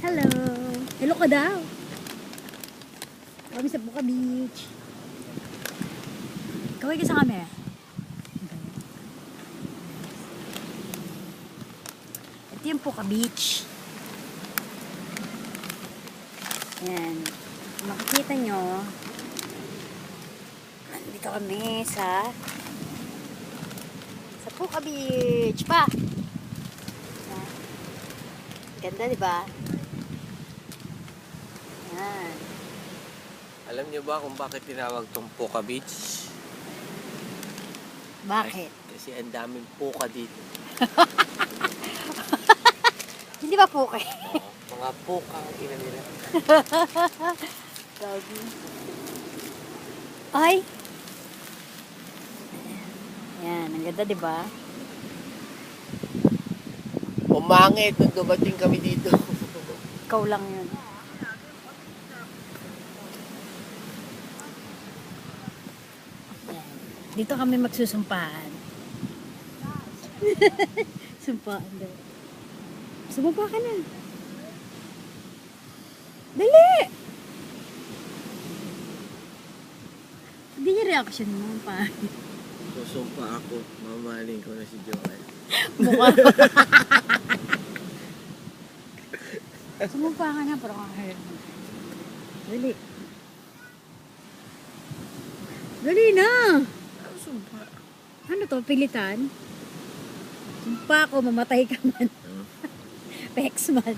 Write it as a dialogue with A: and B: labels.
A: Hello! Hello ka daw! Kami sa Buka Beach. Kaway ka sa camera. Ito yung Buka Beach. Ayan. Kung makikita nyo, nandito kami sa Buka Beach pa! Ayan. Ganda, diba? Ayan.
B: Alam niyo ba kung bakit tinawag tong Puka Beach?
A: Bakit?
B: Kasi ang daming puka dito.
A: Hindi ba Puka?
B: Mga puka ang ina nila.
A: Sabi. Ay! Ayan, ang ganda, diba?
B: Umangit nung dumating kami dito.
A: Ikaw lang yun. Ayan. Dito kami magsusumpaan. Sumpaan daw. Sumumpa ka na. Dali! Hindi niya reaction mo pa.
B: Susumpa ako. Mamahalin ko na si Joel.
A: Mukha. Sumumpa ka na, pero kakahirin mo. Dali. Dali na!
B: Sumpa.
A: Ano to, pilitan? Sumpa ako, mamatay ka man. Pex man.